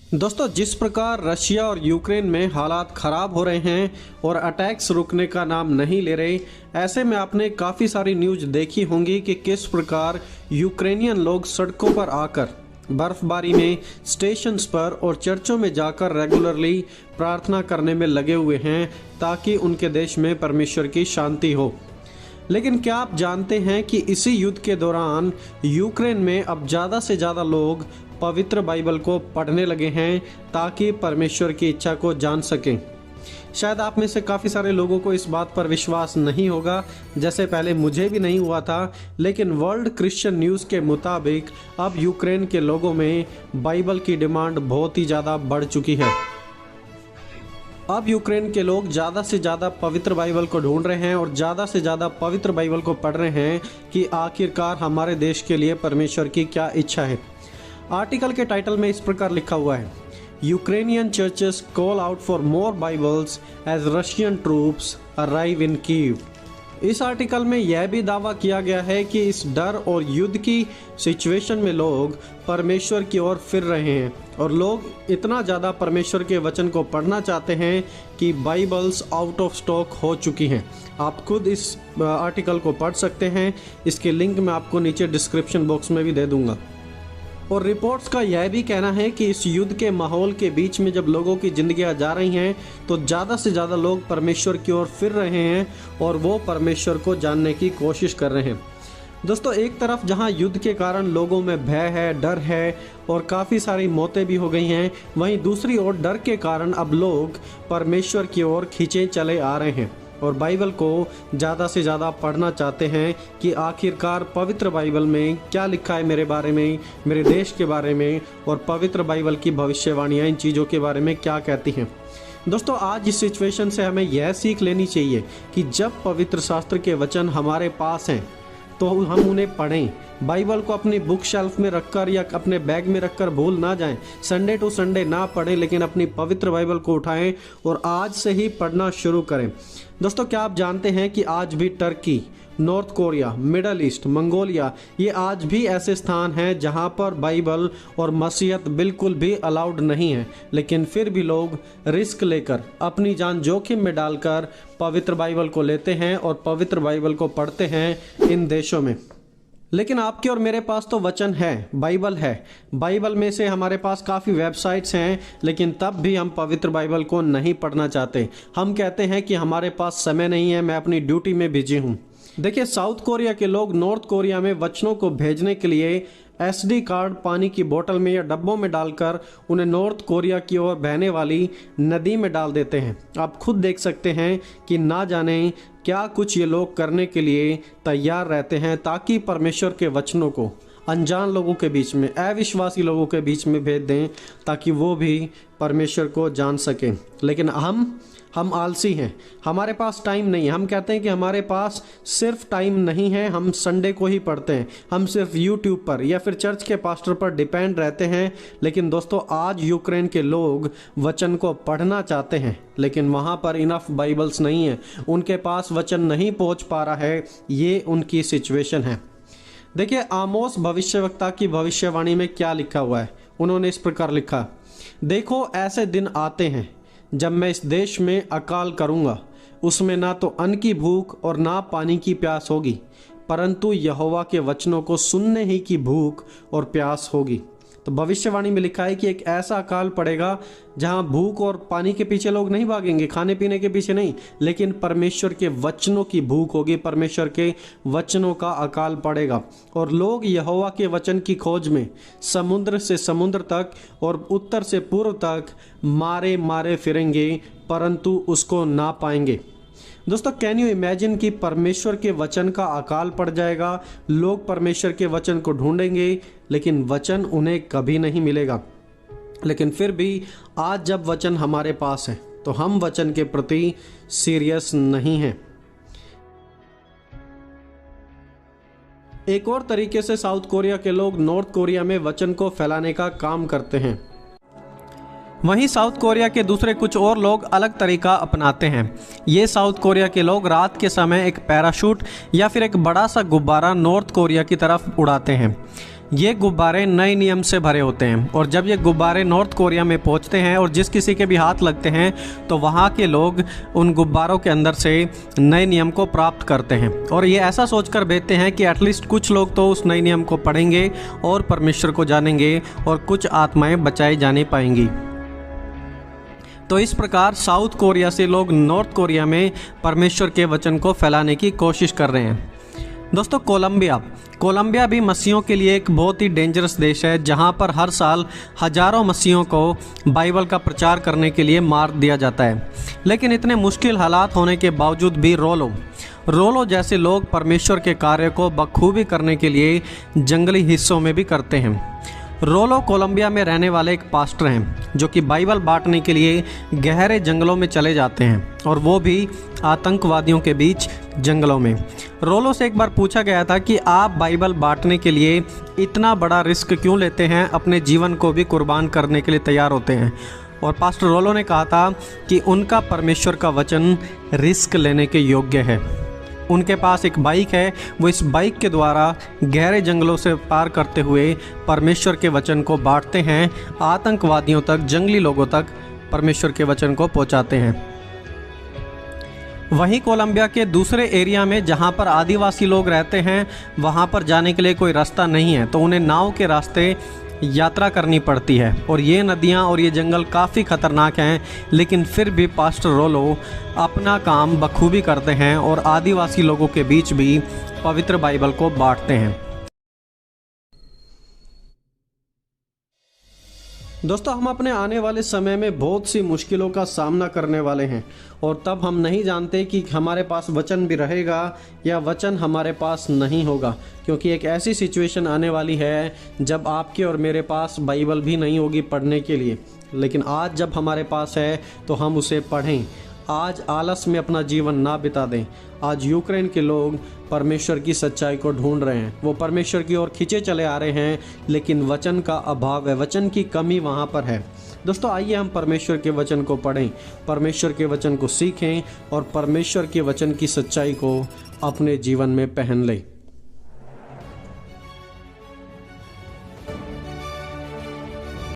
दोस्तों, जिस प्रकार रशिया और यूक्रेन में हालात खराब हो रहे हैं और अटैक्स रुकने का नाम नहीं ले रहे, ऐसे में आपने काफ़ी सारी न्यूज़ देखी होंगी कि किस प्रकार यूक्रेनियन लोग सड़कों पर आकर बर्फबारी में स्टेशंस पर और चर्चों में जाकर रेगुलरली प्रार्थना करने में लगे हुए हैं ताकि उनके देश में परमेश्वर की शांति हो। लेकिन क्या आप जानते हैं कि इसी युद्ध के दौरान यूक्रेन में अब ज़्यादा से ज़्यादा लोग पवित्र बाइबल को पढ़ने लगे हैं ताकि परमेश्वर की इच्छा को जान सकें। शायद आप में से काफ़ी सारे लोगों को इस बात पर विश्वास नहीं होगा, जैसे पहले मुझे भी नहीं हुआ था, लेकिन वर्ल्ड क्रिश्चियन न्यूज़ के मुताबिक अब यूक्रेन के लोगों में बाइबल की डिमांड बहुत ही ज़्यादा बढ़ चुकी है। अब यूक्रेन के लोग ज़्यादा से ज़्यादा पवित्र बाइबल को ढूंढ रहे हैं और ज़्यादा से ज़्यादा पवित्र बाइबल को पढ़ रहे हैं कि आखिरकार हमारे देश के लिए परमेश्वर की क्या इच्छा है। आर्टिकल के टाइटल में इस प्रकार लिखा हुआ है, Ukrainian churches call out for more Bibles as Russian troops arrive in Kyiv. इस आर्टिकल में यह भी दावा किया गया है कि इस डर और युद्ध की सिचुएशन में लोग परमेश्वर की ओर फिर रहे हैं और लोग इतना ज़्यादा परमेश्वर के वचन को पढ़ना चाहते हैं कि बाइबल्स आउट ऑफ स्टॉक हो चुकी हैं। आप खुद इस आर्टिकल को पढ़ सकते हैं, इसके लिंक मैं आपको नीचे डिस्क्रिप्शन बॉक्स में भी दे दूँगा। और रिपोर्ट्स का यह भी कहना है कि इस युद्ध के माहौल के बीच में जब लोगों की ज़िंदगियां जा रही हैं तो ज़्यादा से ज़्यादा लोग परमेश्वर की ओर फिर रहे हैं और वो परमेश्वर को जानने की कोशिश कर रहे हैं। दोस्तों, एक तरफ जहां युद्ध के कारण लोगों में भय है, डर है और काफ़ी सारी मौतें भी हो गई हैं, वहीं दूसरी ओर डर के कारण अब लोग परमेश्वर की ओर खींचे चले आ रहे हैं और बाइबल को ज़्यादा से ज़्यादा पढ़ना चाहते हैं कि आखिरकार पवित्र बाइबल में क्या लिखा है मेरे बारे में, मेरे देश के बारे में, और पवित्र बाइबल की भविष्यवाणियाँ इन चीज़ों के बारे में क्या कहती हैं। दोस्तों, आज इस सिचुएशन से हमें यह सीख लेनी चाहिए कि जब पवित्र शास्त्र के वचन हमारे पास हैं तो हम उन्हें पढ़ें। बाइबल को अपनी बुक शेल्फ में रखकर या अपने बैग में रखकर भूल ना जाएं। संडे टू संडे ना पढ़ें, लेकिन अपनी पवित्र बाइबल को उठाएं और आज से ही पढ़ना शुरू करें। दोस्तों, क्या आप जानते हैं कि आज भी Turkey, north Korea, middle east, Mongolia, ये आज भी ऐसे स्थान हैं जहां पर बाइबल और मसीहत बिल्कुल भी अलाउड नहीं है, लेकिन फिर भी लोग रिस्क लेकर अपनी जान जोखिम में डालकर पवित्र बाइबल को लेते हैं और पवित्र बाइबल को पढ़ते हैं इन देशों में। लेकिन आपके और मेरे पास तो वचन है, बाइबल है। बाइबल में से हमारे पास काफ़ी वेबसाइट्स हैं, लेकिन तब भी हम पवित्र बाइबल को नहीं पढ़ना चाहते। हम कहते हैं कि हमारे पास समय नहीं है, मैं अपनी ड्यूटी में बिजी हूँ। देखिए, साउथ कोरिया के लोग नॉर्थ कोरिया में वचनों को भेजने के लिए SD कार्ड पानी की बोतल में या डब्बों में डालकर उन्हें नॉर्थ कोरिया की ओर बहने वाली नदी में डाल देते हैं। आप खुद देख सकते हैं कि ना जाने क्या कुछ ये लोग करने के लिए तैयार रहते हैं ताकि परमेश्वर के वचनों को अनजान लोगों के बीच में, अविश्वासी लोगों के बीच में भेज दें ताकि वो भी परमेश्वर को जान सकें। लेकिन हम आलसी हैं, हमारे पास टाइम नहीं है। हम कहते हैं कि हमारे पास सिर्फ टाइम नहीं है, हम संडे को ही पढ़ते हैं, हम सिर्फ यूट्यूब पर या फिर चर्च के पास्टर पर डिपेंड रहते हैं। लेकिन दोस्तों, आज यूक्रेन के लोग वचन को पढ़ना चाहते हैं, लेकिन वहाँ पर इनफ बाइबल्स नहीं है, उनके पास वचन नहीं पहुँच पा रहा है। ये उनकी सिचुएशन है। देखिए, आमोस भविष्यवक्ता की भविष्यवाणी में क्या लिखा हुआ है। उन्होंने इस प्रकार लिखा, देखो ऐसे दिन आते हैं जब मैं इस देश में अकाल करूंगा, उसमें ना तो अन्न की भूख और ना पानी की प्यास होगी, परंतु यहोवा के वचनों को सुनने ही की भूख और प्यास होगी। तो भविष्यवाणी में लिखा है कि एक ऐसा अकाल पड़ेगा जहां भूख और पानी के पीछे लोग नहीं भागेंगे, खाने पीने के पीछे नहीं, लेकिन परमेश्वर के वचनों की भूख होगी, परमेश्वर के वचनों का अकाल पड़ेगा और लोग यहोवा के वचन की खोज में समुद्र से समुद्र तक और उत्तर से पूर्व तक मारे मारे फिरेंगे, परंतु उसको ना पाएंगे। दोस्तों, कैन यू इमेजिन कि परमेश्वर के वचन का अकाल पड़ जाएगा, लोग परमेश्वर के वचन को ढूंढेंगे लेकिन वचन उन्हें कभी नहीं मिलेगा। लेकिन फिर भी आज जब वचन हमारे पास है तो हम वचन के प्रति सीरियस नहीं हैं। एक और तरीके से साउथ कोरिया के लोग नॉर्थ कोरिया में वचन को फैलाने का काम करते हैं। वहीं साउथ कोरिया के दूसरे कुछ और लोग अलग तरीका अपनाते हैं। ये साउथ कोरिया के लोग रात के समय एक पैराशूट या फिर एक बड़ा सा गुब्बारा नॉर्थ कोरिया की तरफ उड़ाते हैं। ये गुब्बारे नए नियम से भरे होते हैं और जब ये गुब्बारे नॉर्थ कोरिया में पहुंचते हैं और जिस किसी के भी हाथ लगते हैं तो वहाँ के लोग उन गुब्बारों के अंदर से नए नियम को प्राप्त करते हैं और ये ऐसा सोचकर भेजते हैं कि एटलीस्ट कुछ लोग तो उस नए नियम को पढ़ेंगे और परमेश्वर को जानेंगे और कुछ आत्माएं बचाई जाने पाएंगी। तो इस प्रकार साउथ कोरिया से लोग नॉर्थ कोरिया में परमेश्वर के वचन को फैलाने की कोशिश कर रहे हैं। दोस्तों, कोलंबिया भी मसीहों के लिए एक बहुत ही डेंजरस देश है, जहां पर हर साल हजारों मसीहों को बाइबल का प्रचार करने के लिए मार दिया जाता है। लेकिन इतने मुश्किल हालात होने के बावजूद भी रोलो जैसे लोग परमेश्वर के कार्य को बखूबी करने के लिए जंगली हिस्सों में भी करते हैं। रोलो कोलंबिया में रहने वाले एक पास्टर हैं जो कि बाइबल बांटने के लिए गहरे जंगलों में चले जाते हैं और वो भी आतंकवादियों के बीच जंगलों में। रोलो से एक बार पूछा गया था कि आप बाइबल बांटने के लिए इतना बड़ा रिस्क क्यों लेते हैं, अपने जीवन को भी कुर्बान करने के लिए तैयार होते हैं। और पास्टर रोलो ने कहा था कि उनका परमेश्वर का वचन रिस्क लेने के योग्य है। उनके पास एक बाइक है, वो इस बाइक के द्वारा गहरे जंगलों से पार करते हुए परमेश्वर के वचन को बांटते हैं, आतंकवादियों तक, जंगली लोगों तक परमेश्वर के वचन को पहुंचाते हैं। वहीं कोलंबिया के दूसरे एरिया में जहां पर आदिवासी लोग रहते हैं, वहां पर जाने के लिए कोई रास्ता नहीं है, तो उन्हें नाव के रास्ते यात्रा करनी पड़ती है और ये नदियाँ और ये जंगल काफ़ी ख़तरनाक हैं। लेकिन फिर भी पास्टर रोलो अपना काम बखूबी करते हैं और आदिवासी लोगों के बीच भी पवित्र बाइबल को बांटते हैं। दोस्तों, हम अपने आने वाले समय में बहुत सी मुश्किलों का सामना करने वाले हैं और तब हम नहीं जानते कि हमारे पास वचन भी रहेगा या वचन हमारे पास नहीं होगा, क्योंकि एक ऐसी सिचुएशन आने वाली है जब आपके और मेरे पास बाइबल भी नहीं होगी पढ़ने के लिए। लेकिन आज जब हमारे पास है तो हम उसे पढ़ें। आज आलस में अपना जीवन ना बिता दें। आज यूक्रेन के लोग परमेश्वर की सच्चाई को ढूंढ रहे हैं, वो परमेश्वर की ओर खींचे चले आ रहे हैं, लेकिन वचन का अभाव है, वचन की कमी वहाँ पर है। दोस्तों, आइए हम परमेश्वर के वचन को पढ़ें, परमेश्वर के वचन को सीखें और परमेश्वर के वचन की सच्चाई को अपने जीवन में पहन लें।